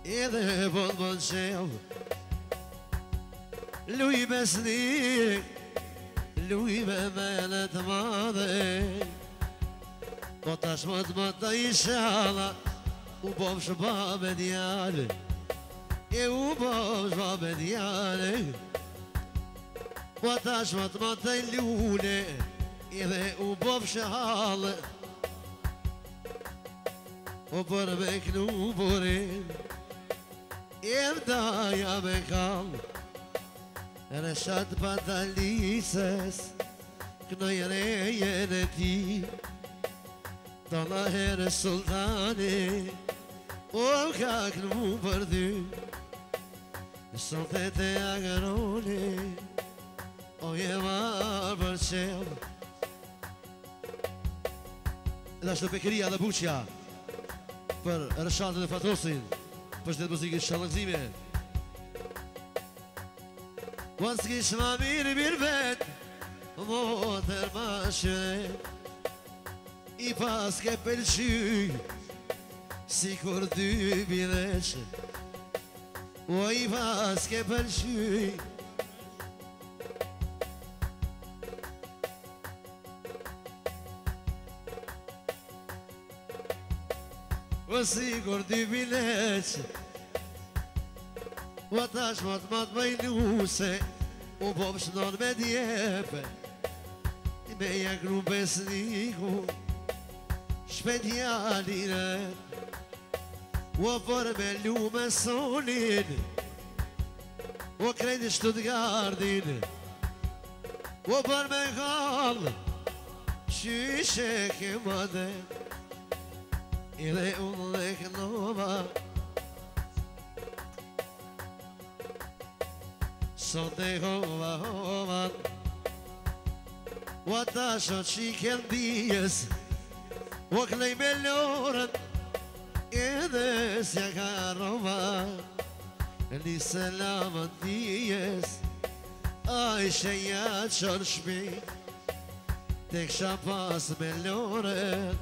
edhe bon qel Luj besnik, luj me menet madhe Po tashmët më të ishala U bovsh babe djale U bovsh babe djale Po tashmët më të lule Edhe u bovsh halë O për me knu burin Daja me kallë Reshat patalises Kënoj rejen e ti Dalla herë sultani O ka kënu për dy Sot e te agaroni O je marë për qel Edhe ashtë të pekeria dhe buqja Për Reshatën e Fatrosin Për shtetë muzikë shalëgzime Once kish ma mirë vet Motër ma shret I pas ke pëlqy Si kur dy bidesh O i pas ke pëlqy O si kur dy bidesh O tash mat majnuse U pop shnon me djepe Me jakru besniku Shpet jalire O për me lume sonin O krejti Stuttgartin O për me kall Qyshe ke mëde Edhe unë dhe kënova Sot e hova O ta sho qiken dijes O klej me lorën Edhe s'ja ka rova Një selamën dijes A ishe ja qën shpi Te kësha pas me lorën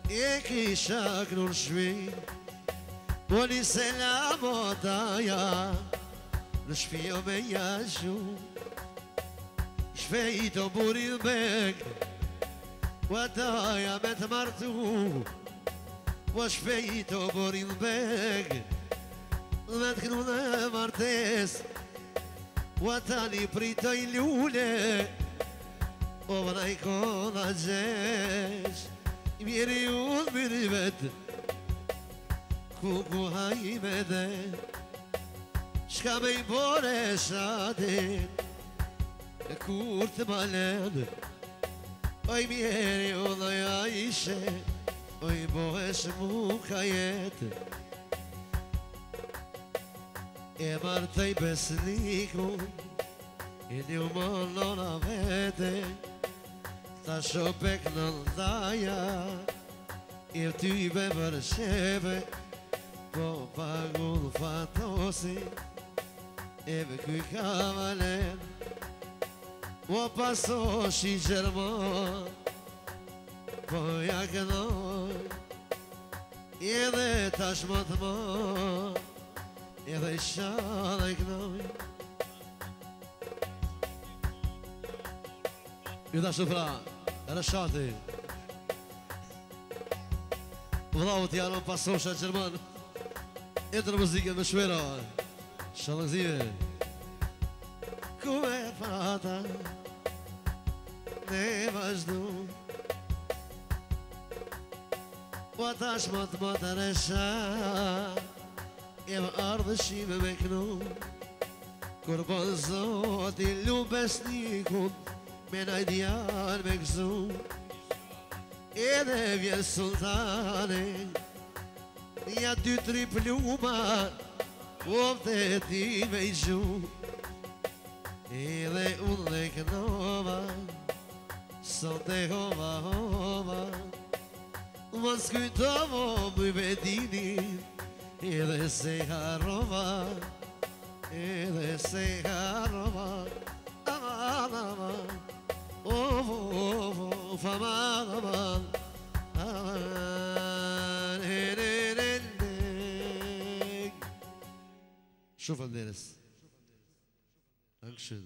E kisha knur shpi O një selamën taja Në shpio me jashu Shpejt o burin bek O ataja me të martu O shpejt o burin bek Dhe të knu në martes O atani pritoj lule O vënaj kona gjesh Mjeri unë mirë vetë Ku haj me dhe Shka me I bore shatit Kur të malen Oj mjeri o loja ishe Oj bohesh mu ka jet E martej besniku E një monona vete Ta shopek në ndaja I ty be vërsheve Po pagull fatosi Eve kuj kavalen O pasosh I gjermon Po ja kënoj Edhe tash më të mon Edhe I shala I kënoj Ju da shufra Reshati Vëllavut janë pasosha gjermon E të në muzikën me shmera Shalëgzime Ku e fata Ne vazhdu Po tash më të resha E më ardhëshime me knu Kur bon zoti lu besnikun Me najdjan me gëzu Edhe vjen sultane Ja 2-3 pluma O të ti me I gju Edhe unë dhe kënova Sot e hova Më skujtovo më bedini Edhe se harova Edhe se harova Aman aman Faman aman Aman Shumë falënderes. Dankeschön.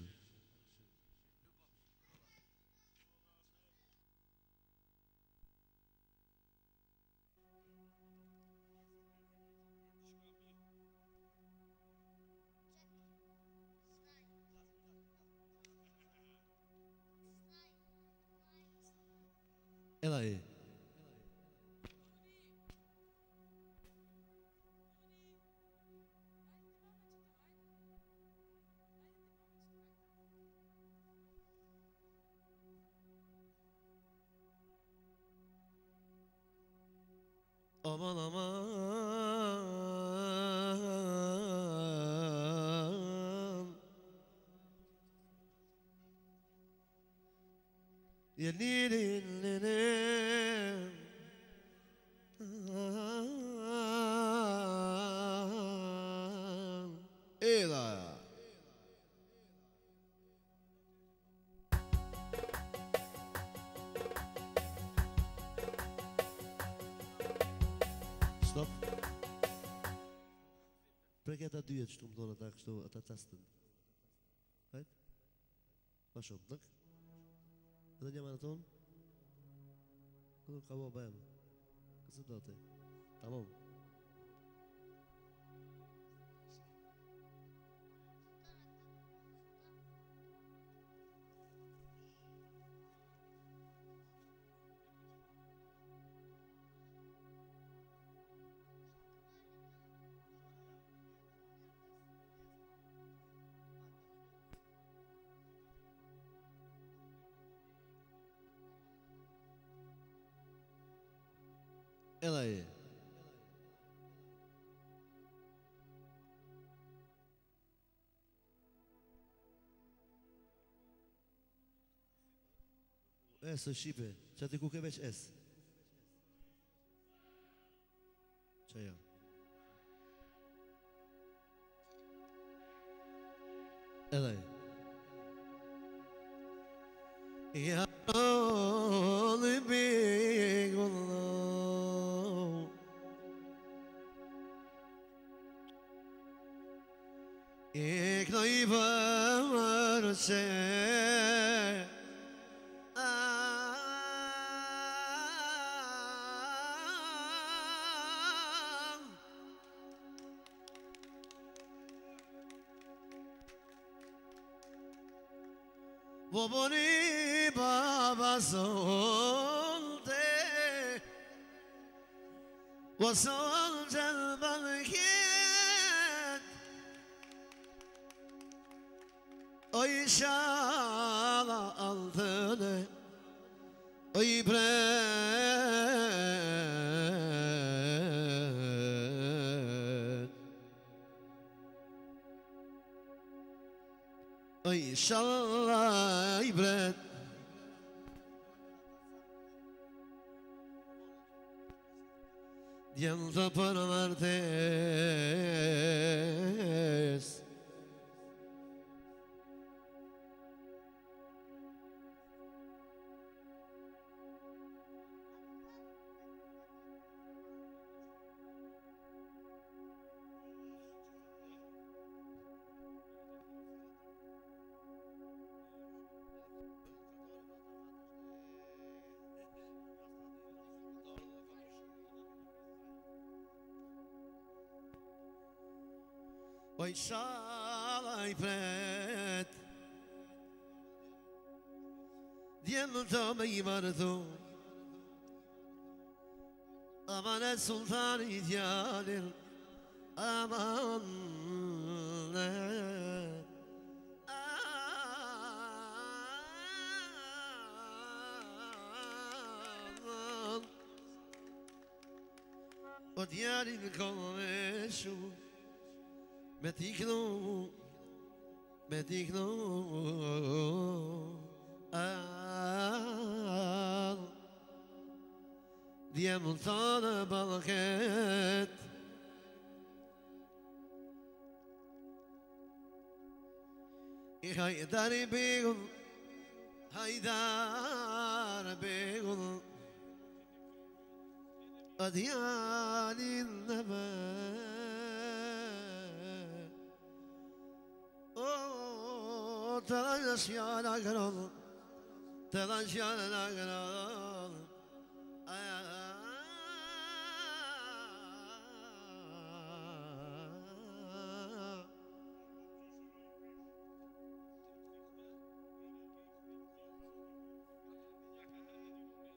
Ela aí. Aman aman. Yenilin. Ela. Stop. Prek ata dyja që më thonë ata kështu, ata castën. Hajt? Ma shumë, nëk? Edhe një maraton? Ka bo bëjmë. Kësë do të? Tamam. Ela aí. Së Shqipe, që ati ku ke veç es. Që ja. Ela aí. Ya qalbi Allah, iknai varse Boboni baba solte وصلت البلكيت أي شاغة ألثني أي بريد أي شاغة بريد Dianta para martes Oj shalaj pret Djemë të me I marëthu Amanet sultani djalin Amanet O djalin kome shu Me t'iknu Djemë të në balket I hajdar I begun Hajdar begun A djalin në bë të dhanë shjana gëronë, të dhanë shjana gëronë.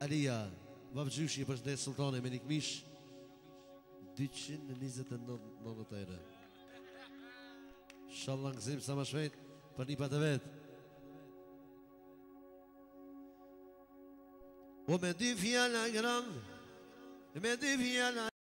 Alia, vabgjyshi i përshdet sultane me një këmish 229 euro. Shallah në gëzim sa ma shvejt për një patë vetë. O me dy fjalla gran, me dy fjalla